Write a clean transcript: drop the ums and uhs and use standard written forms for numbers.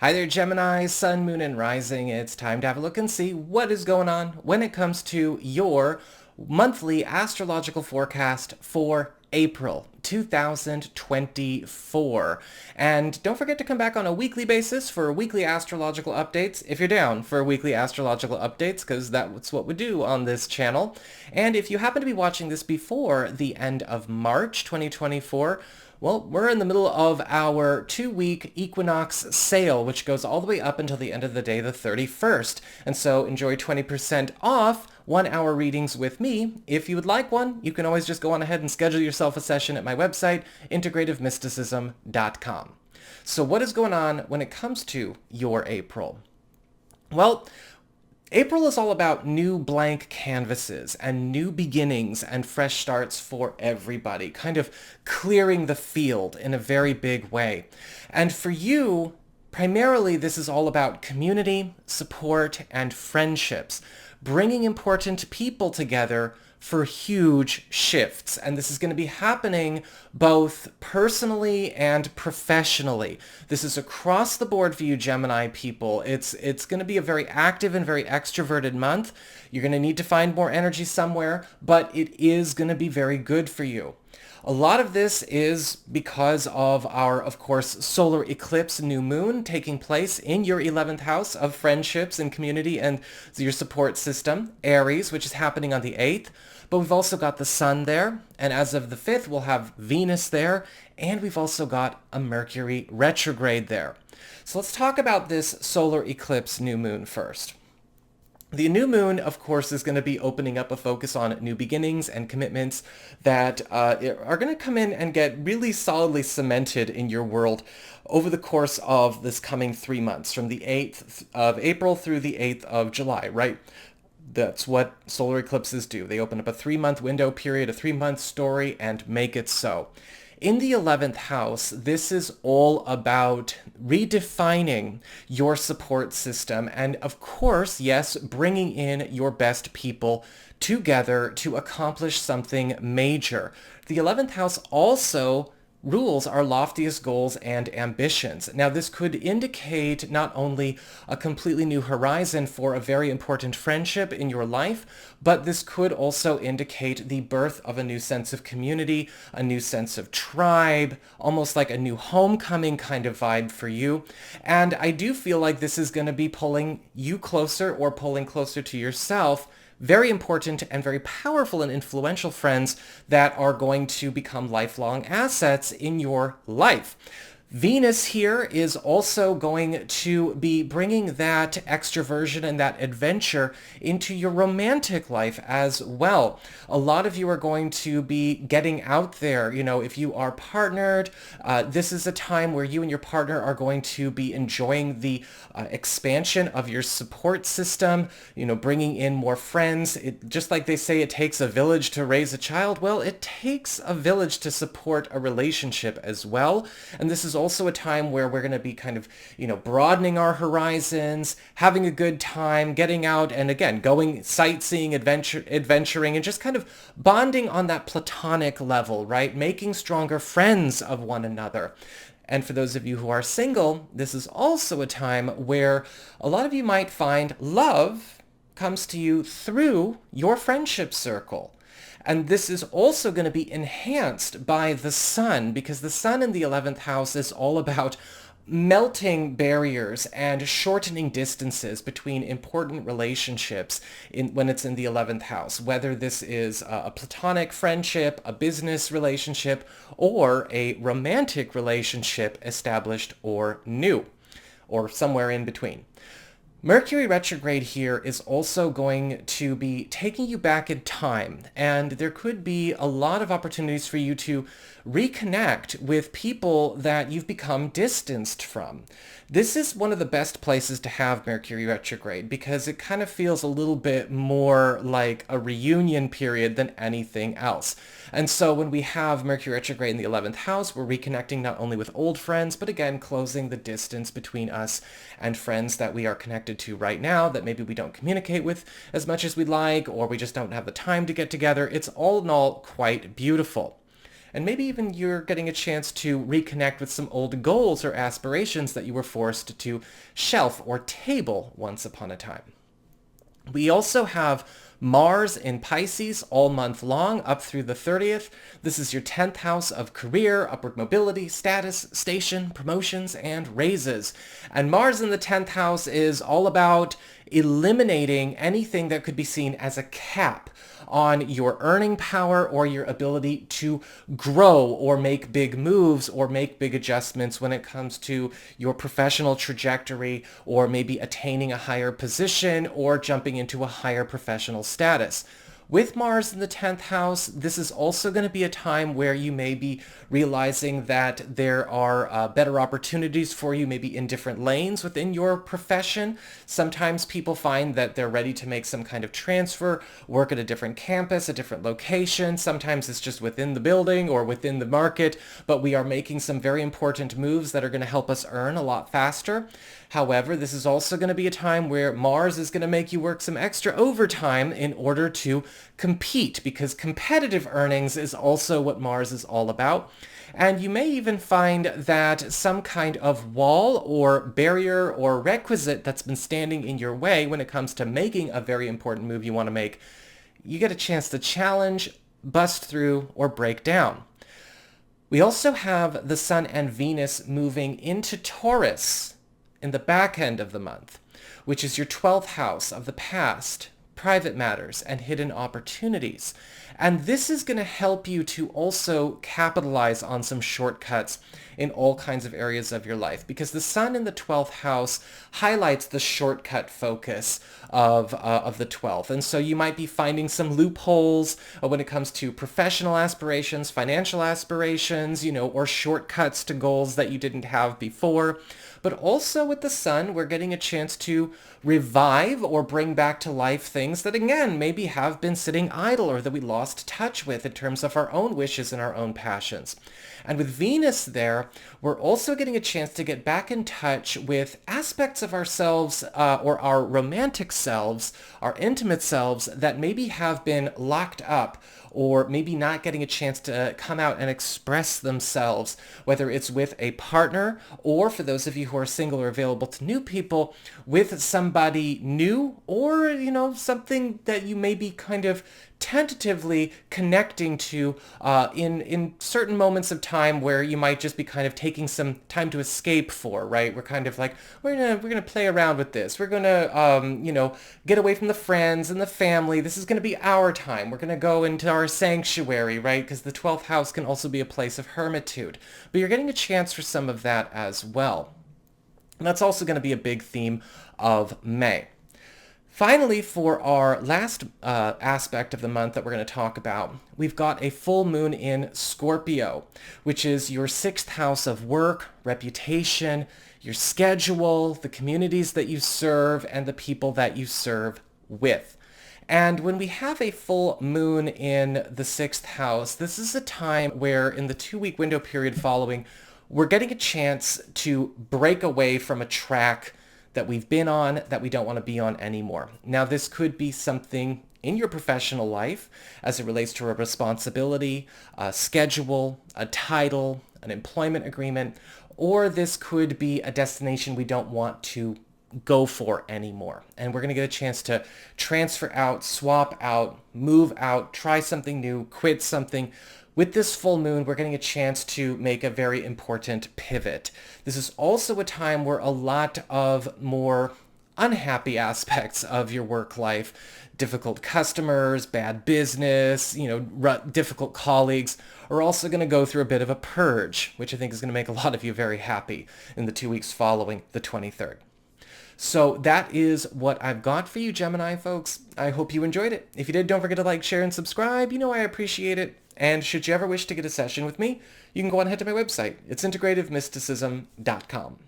Hi there, Gemini, Sun, Moon, and Rising. It's time to have a look and see what is going on when it comes to your monthly astrological forecast for April 2024. And don't forget to come back on a weekly basis for weekly astrological updates if you're down for weekly astrological updates, because that's what we do on this channel. And if you happen to be watching this before the end of March 2024, well, we're in the middle of our 2-week equinox sale, which goes all the way up until the end of the day, the 31st. And so enjoy 20% off 1-hour readings with me. If you would like one, you can always just go on ahead and schedule yourself a session at my website, integrativemysticism.com. So what is going on when it comes to your April? Well, April is all about new blank canvases and new beginnings and fresh starts for everybody, kind of clearing the field in a very big way. And for you, primarily this is all about community, support, and friendships, bringing important people together for huge shifts. And this is going to be happening both personally and professionally. This is across the board for you Gemini people. It's going to be a very active and very extroverted month. You're going to need to find more energy somewhere, but it is going to be very good for you. A lot of this is because of our, of course, solar eclipse new moon taking place in your 11th house of friendships and community and your support system, Aries, which is happening on the 8th. But we've also got the sun there, and as of the 5th, we'll have Venus there, and we've also got a Mercury retrograde there. So let's talk about this solar eclipse new moon first. The new moon, of course, is going to be opening up a focus on new beginnings and commitments that are going to come in and get really solidly cemented in your world over the course of this coming 3 months, from the 8th of April through the 8th of July, right? That's what solar eclipses do. They open up a 3-month window period, a 3-month story, and make it so. In the 11th house, this is all about redefining your support system and, of course, yes, bringing in your best people together to accomplish something major. The 11th house also rules our loftiest goals and ambitions. Now, this could indicate not only a completely new horizon for a very important friendship in your life, but this could also indicate the birth of a new sense of community, a new sense of tribe, almost like a new homecoming kind of vibe for you. And I do feel like this is going to be pulling you closer or pulling closer to yourself. Very important and very powerful and influential friends that are going to become lifelong assets in your life. Venus here is also going to be bringing that extroversion and that adventure into your romantic life as well. A lot of you are going to be getting out there. You know, if you are partnered, this is a time where you and your partner are going to be enjoying the expansion of your support system, you know, bringing in more friends. Just like they say it takes a village to raise a child, well, it takes a village to support a relationship as well. And this is also a time where we're going to be kind of, you know, broadening our horizons, having a good time, getting out and again, going sightseeing, adventuring, and just kind of bonding on that platonic level, right? Making stronger friends of one another. And for those of you who are single, this is also a time where a lot of you might find love comes to you through your friendship circle. And this is also going to be enhanced by the sun, because the sun in the 11th house is all about melting barriers and shortening distances between important relationships when it's in the 11th house, whether this is a platonic friendship, a business relationship, or a romantic relationship established or new, or somewhere in between. Mercury retrograde here is also going to be taking you back in time, and there could be a lot of opportunities for you to reconnect with people that you've become distanced from. This is one of the best places to have Mercury retrograde because it kind of feels a little bit more like a reunion period than anything else. And so when we have Mercury retrograde in the 11th house, we're reconnecting not only with old friends, but again, closing the distance between us and friends that we are connected to right now that maybe we don't communicate with as much as we'd like, or we just don't have the time to get together. It's all in all quite beautiful. And maybe even you're getting a chance to reconnect with some old goals or aspirations that you were forced to shelf or table once upon a time. We also have Mars in Pisces all month long up through the 30th. This is your 10th house of career, upward mobility, status, station, promotions, and raises. And Mars in the 10th house is all about eliminating anything that could be seen as a cap on your earning power or your ability to grow or make big moves or make big adjustments when it comes to your professional trajectory or maybe attaining a higher position or jumping into a higher professional status. With Mars in the 10th house, this is also going to be a time where you may be realizing that there are better opportunities for you, maybe in different lanes within your profession. Sometimes people find that they're ready to make some kind of transfer, work at a different campus, a different location. Sometimes it's just within the building or within the market, but we are making some very important moves that are going to help us earn a lot faster. However, this is also going to be a time where Mars is going to make you work some extra overtime in order to compete, because competitive earnings is also what Mars is all about. And you may even find that some kind of wall or barrier or requisite that's been standing in your way when it comes to making a very important move you want to make, you get a chance to challenge, bust through, or break down. We also have the Sun and Venus moving into Taurus in the back end of the month, which is your 12th house of the past, private matters, and hidden opportunities. And this is going to help you to also capitalize on some shortcuts in all kinds of areas of your life, because the Sun in the 12th house highlights the shortcut focus of the 12th. And so you might be finding some loopholes when it comes to professional aspirations, financial aspirations, or shortcuts to goals that you didn't have before. But also with the Sun, we're getting a chance to revive or bring back to life things that, again, maybe have been sitting idle or that we lost touch with in terms of our own wishes and our own passions. And with Venus there, we're also getting a chance to get back in touch with aspects of ourselves or our romantic selves, our intimate selves that maybe have been locked up or maybe not getting a chance to come out and express themselves, whether it's with a partner or, for those of you who are single or available to new people, with somebody new or, something that you may be kind of tentatively connecting to in certain moments of time where you might just be kind of taking some time to escape for, right? We're kind of like, we're gonna play around with this. We're gonna get away from the friends and the family. This is gonna be our time. We're gonna go into our sanctuary, right? Because the 12th house can also be a place of hermitude. But you're getting a chance for some of that as well. And that's also going to be a big theme of May. Finally, for our last aspect of the month that we're going to talk about, we've got a full moon in Scorpio, which is your 6th house of work, reputation, your schedule, the communities that you serve, and the people that you serve with. And when we have a full moon in the 6th house, this is a time where in the 2-week window period following, we're getting a chance to break away from a track that we've been on that we don't want to be on anymore. Now, this could be something in your professional life as it relates to a responsibility, a schedule, a title, an employment agreement, or this could be a destination we don't want to go for anymore. And we're going to get a chance to transfer out, swap out, move out, try something new, quit something. With this full moon, we're getting a chance to make a very important pivot. This is also a time where a lot of more unhappy aspects of your work life, difficult customers, bad business, difficult colleagues, are also going to go through a bit of a purge, which I think is going to make a lot of you very happy in the 2 weeks following the 23rd. So that is what I've got for you, Gemini folks. I hope you enjoyed it. If you did, don't forget to like, share, and subscribe. I appreciate it. And should you ever wish to get a session with me, you can go on ahead to my website. It's integrativemysticism.com.